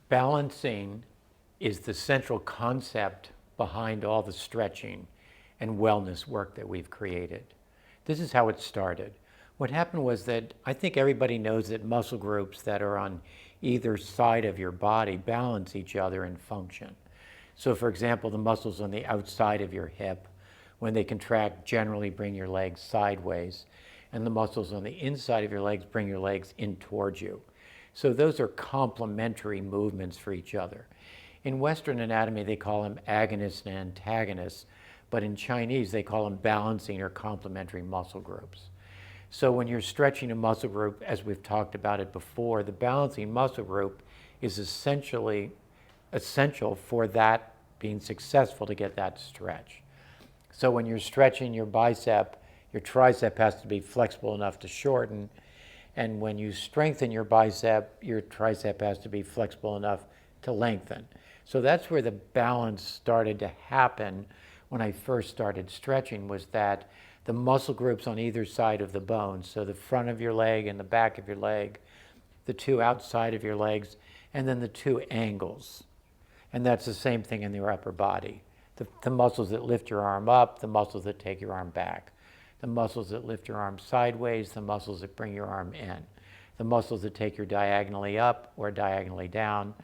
Balancing is the central concept behind all the stretching and wellness work that we've created. This is how it started. What happened was that I think everybody knows that muscle groups that are on either side of your body balance each other and function. So for example, the muscles on the outside of your hip, when they contract, generally bring your legs sideways, and the muscles on the inside of your legs bring your legs in towards you. So those are complementary movements for each other. In Western anatomy, they call them agonists and antagonists, but in Chinese, they call them balancing or complementary muscle groups. So when you're stretching a muscle group, as we've talked about it before, the balancing muscle group is essential for that being successful to get that stretch. So when you're stretching your bicep, your tricep has to be flexible enough to shorten. And when you strengthen your bicep, your tricep has to be flexible enough to lengthen. So that's where the balance started to happen when I first started stretching, was that the muscle groups on either side of the bone, so the front of your leg and the back of your leg, the two outside of your legs, and then the two angles. And that's the same thing in your upper body. The muscles that lift your arm up, the muscles that take your arm back. The muscles that lift your arm sideways, the muscles that bring your arm in. The muscles that take you diagonally up or diagonally down,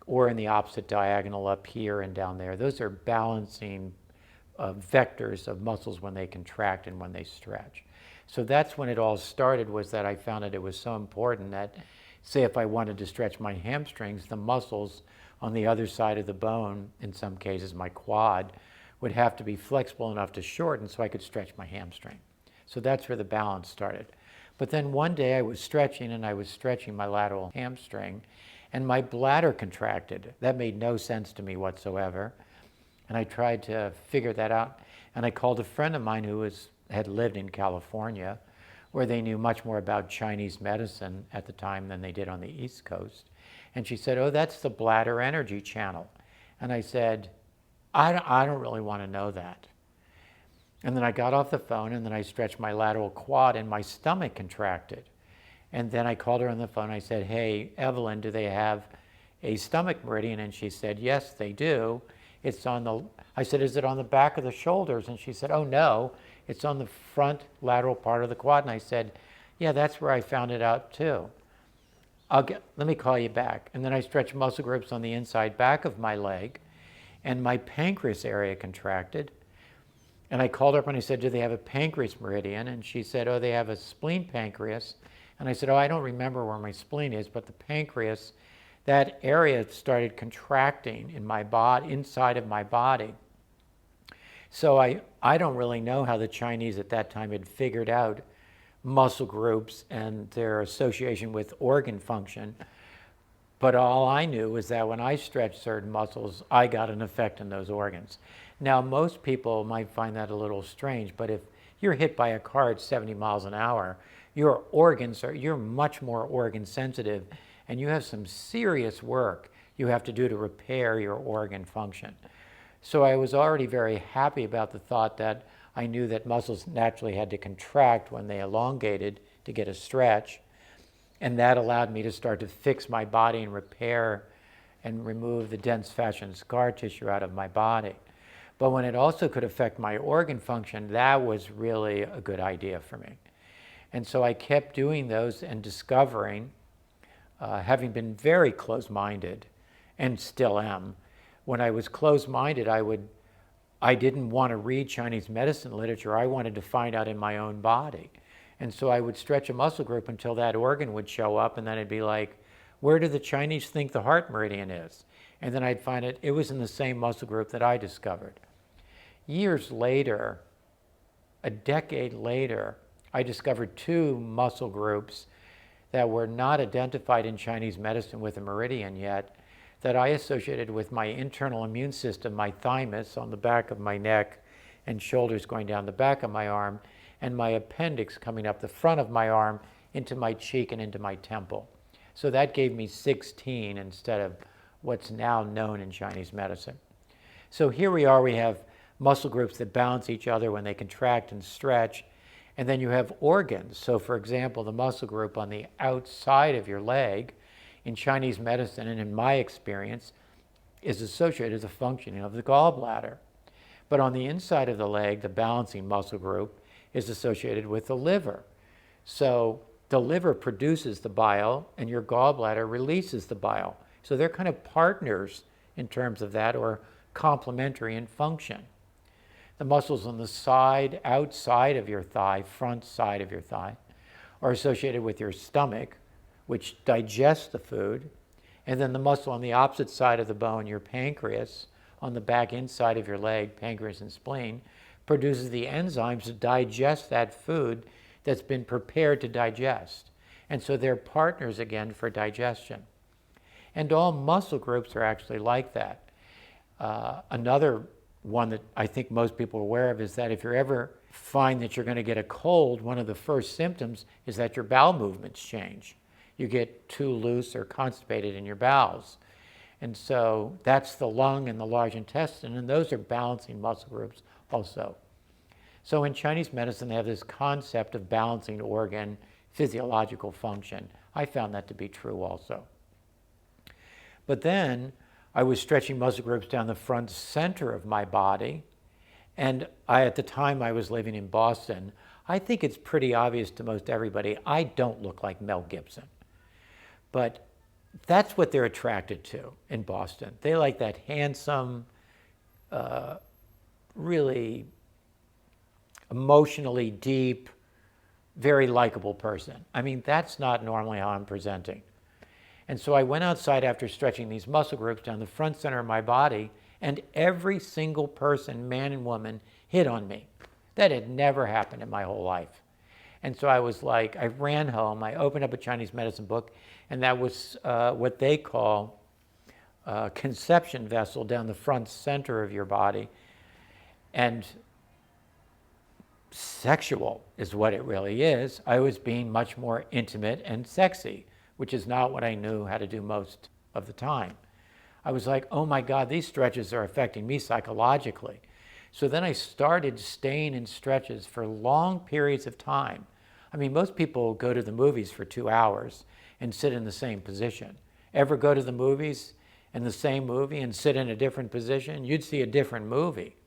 or in the opposite diagonal up here and down there. Those are balancing vectors of muscles when they contract and when they stretch. So that's when it all started, was that I found that it was so important that, say if I wanted to stretch my hamstrings, the muscles on the other side of the bone, in some cases my quad, would have to be flexible enough to shorten so I could stretch my hamstring. So that's where the balance started. But then one day I was stretching, and I was stretching my lateral hamstring, and my bladder contracted. That made no sense to me whatsoever. And I tried to figure that out. And I called a friend of mine who had lived in California, where they knew much more about Chinese medicine at the time than they did on the East Coast. And she said, "Oh, that's the bladder energy channel." And I said, I don't really want to know that. And then I got off the phone, and then I stretched my lateral quad, and my stomach contracted. And then I called her on the phone. I said, "Hey, Evelyn, do they have a stomach meridian?" And she said, "Yes, they do. It's on the," I said, "Is it on the back of the shoulders?" And she said, "Oh, no, it's on the front lateral part of the quad." And I said, "Yeah, that's where I found it out too. Let me call you back." And then I stretched muscle groups on the inside back of my leg, and my pancreas area contracted. And I called her up and I said, "Do they have a pancreas meridian?" And she said, "Oh, they have a spleen pancreas." And I said, "Oh, I don't remember where my spleen is, but the pancreas, that area started contracting in my body, inside of my body." So I don't really know how the Chinese at that time had figured out muscle groups and their association with organ function. But all I knew was that when I stretched certain muscles, I got an effect in those organs. Now, most people might find that a little strange, but if you're hit by a car at 70 miles an hour, you're much more organ sensitive, and you have some serious work you have to do to repair your organ function. So I was already very happy about the thought that I knew that muscles naturally had to contract when they elongated to get a stretch. And that allowed me to start to fix my body and repair and remove the dense fascia and scar tissue out of my body. But when it also could affect my organ function, that was really a good idea for me. And so I kept doing those and discovering, having been very close-minded, and still am. When I was close-minded, I didn't want to read Chinese medicine literature. I wanted to find out in my own body. And so I would stretch a muscle group until that organ would show up, and then it'd be like, where do the Chinese think the heart meridian is? And then I'd find it was in the same muscle group that I discovered. Years later, a decade later, I discovered two muscle groups that were not identified in Chinese medicine with a meridian yet, that I associated with my internal immune system, my thymus on the back of my neck and shoulders going down the back of my arm, and my appendix coming up the front of my arm into my cheek and into my temple. So that gave me 16 instead of what's now known in Chinese medicine. So here we are, we have muscle groups that balance each other when they contract and stretch, and then you have organs. So for example, the muscle group on the outside of your leg in Chinese medicine and in my experience is associated with the functioning of the gallbladder. But on the inside of the leg, the balancing muscle group is associated with the liver. So the liver produces the bile and your gallbladder releases the bile. So they're kind of partners in terms of that, or complementary in function. The muscles on the side, outside of your thigh, front side of your thigh, are associated with your stomach, which digests the food. And then the muscle on the opposite side of the bone, your pancreas, on the back inside of your leg, pancreas and spleen, produces the enzymes to digest that food that's been prepared to digest. And so they're partners again for digestion. And all muscle groups are actually like that. Another one that I think most people are aware of is that if you ever find that you're going to get a cold, one of the first symptoms is that your bowel movements change. You get too loose or constipated in your bowels. And so that's the lung and the large intestine, and those are balancing muscle groups also. So in Chinese medicine, they have this concept of balancing organ physiological function. I found that to be true also. But then I was stretching muscle groups down the front center of my body, and at the time I was living in Boston, I think it's pretty obvious to most everybody, I don't look like Mel Gibson. But that's what they're attracted to in Boston. They like that handsome, really emotionally deep, very likable person. I mean, that's not normally how I'm presenting. And so I went outside after stretching these muscle groups down the front center of my body, and every single person, man and woman, hit on me. That had never happened in my whole life. And so I was like, I ran home, I opened up a Chinese medicine book, and that was what they call a conception vessel down the front center of your body. And sexual is what it really is. I was being much more intimate and sexy, which is not what I knew how to do most of the time. I was like, oh my God, these stretches are affecting me psychologically. So then I started staying in stretches for long periods of time. I mean, most people go to the movies for 2 hours and sit in the same position. Ever go to the movies in the same movie and sit in a different position? You'd see a different movie.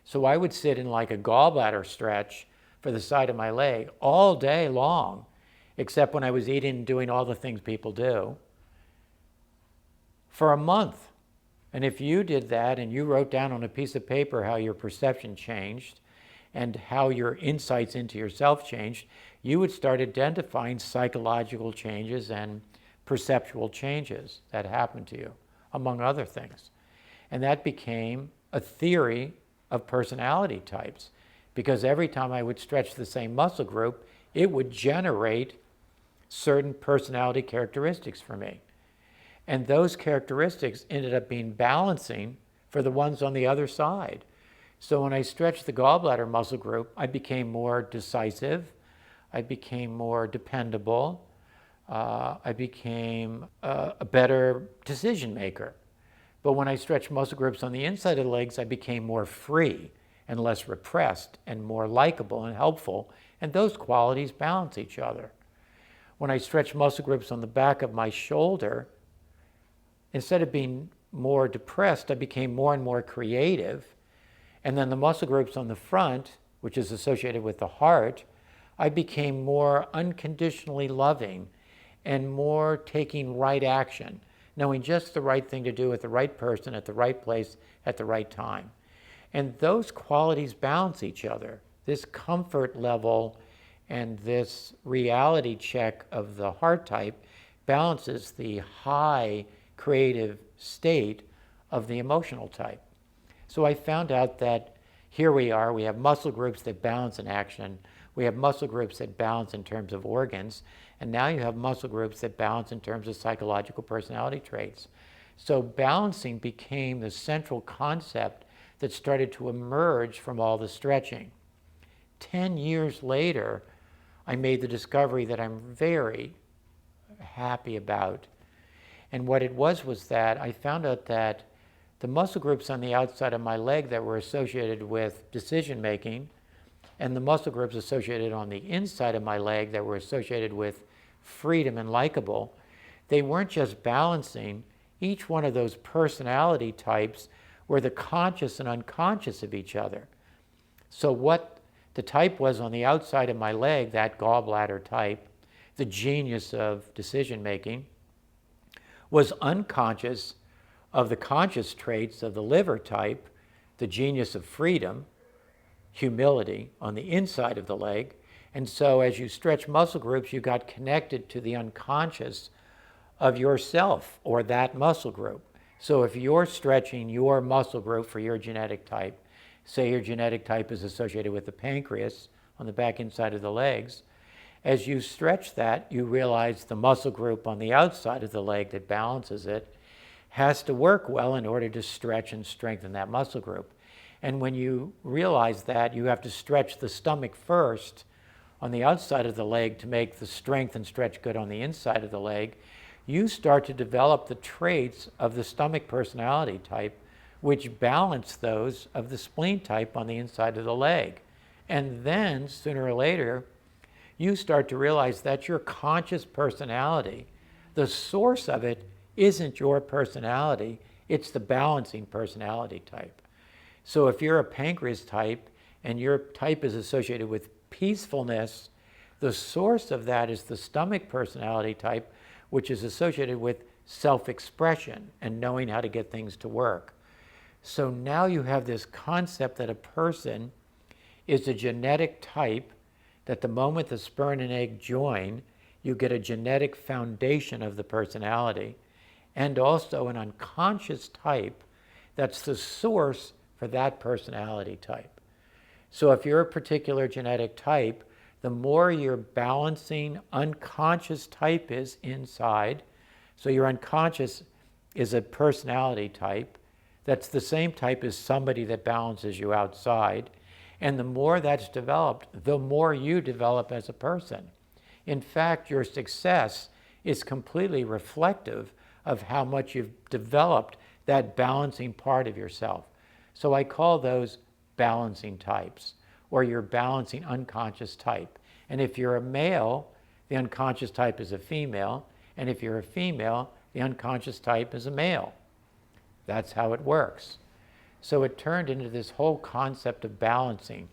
So I would sit in like a gallbladder stretch for the side of my leg all day long, except when I was eating and doing all the things people do, for a month. And if you did that and you wrote down on a piece of paper how your perception changed and how your insights into yourself changed, you would start identifying psychological changes and perceptual changes that happened to you, among other things. And that became a theory of personality types, because every time I would stretch the same muscle group, it would generate certain personality characteristics for me. And those characteristics ended up being balancing for the ones on the other side. So when I stretched the gallbladder muscle group, I became more decisive, I became more dependable, I became a better decision maker. But when I stretched muscle groups on the inside of the legs, I became more free and less repressed and more likable and helpful, and those qualities balance each other. When I stretched muscle groups on the back of my shoulder, instead of being more depressed, I became more and more creative. And then the muscle groups on the front, which is associated with the heart, I became more unconditionally loving and more taking right action, knowing just the right thing to do with the right person at the right place at the right time. And those qualities balance each other. This comfort level and this reality check of the heart type balances the high creative state of the emotional type. So I found out that here we are, we have muscle groups that balance in action, we have muscle groups that balance in terms of organs, and now you have muscle groups that balance in terms of psychological personality traits. So balancing became the central concept that started to emerge from all the stretching. 10 years later, I made the discovery that I'm very happy about. And what it was that I found out that the muscle groups on the outside of my leg that were associated with decision making, and the muscle groups associated on the inside of my leg that were associated with freedom and likable, they weren't just balancing. Each one of those personality types were the conscious and unconscious of each other. So what the type was on the outside of my leg, that gallbladder type, the genius of decision making, was unconscious of the conscious traits of the liver type, the genius of freedom, humility on the inside of the leg. And so as you stretch muscle groups, you got connected to the unconscious of yourself or that muscle group. So if you're stretching your muscle group for your genetic type, say your genetic type is associated with the pancreas on the back inside of the legs, as you stretch that, you realize the muscle group on the outside of the leg that balances it has to work well in order to stretch and strengthen that muscle group. And when you realize that, you have to stretch the stomach first on the outside of the leg to make the strength and stretch good on the inside of the leg. You start to develop the traits of the stomach personality type, which balance those of the spleen type on the inside of the leg. And then, sooner or later, you start to realize that's your conscious personality. The source of it isn't your personality, it's the balancing personality type. So if you're a pancreas type and your type is associated with peacefulness, the source of that is the stomach personality type, which is associated with self-expression and knowing how to get things to work. So now you have this concept that a person is a genetic type, that the moment the sperm and egg join, you get a genetic foundation of the personality, and also an unconscious type that's the source for that personality type. So if you're a particular genetic type, the more your balancing unconscious type is inside, so your unconscious is a personality type, that's the same type as somebody that balances you outside, and the more that's developed, the more you develop as a person. In fact, your success is completely reflective of how much you've developed that balancing part of yourself. So I call those balancing types, or your balancing unconscious type. And if you're a male, the unconscious type is a female, and if you're a female, the unconscious type is a male. That's how it works. So it turned into this whole concept of balancing.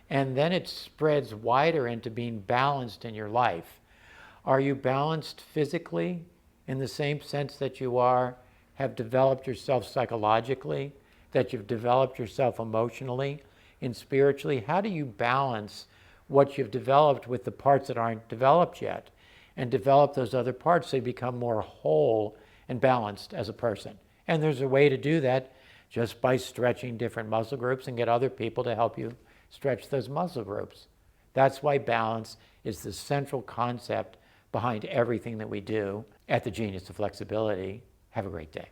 And then it spreads wider into being balanced in your life. Are you balanced physically in the same sense that you have developed yourself psychologically, that you've developed yourself emotionally and spiritually? How do you balance what you've developed with the parts that aren't developed yet and develop those other parts so you become more whole and balanced as a person? And there's a way to do that just by stretching different muscle groups and get other people to help you stretch those muscle groups. That's why balance is the central concept behind everything that we do at the Genius of Flexibility. Have a great day.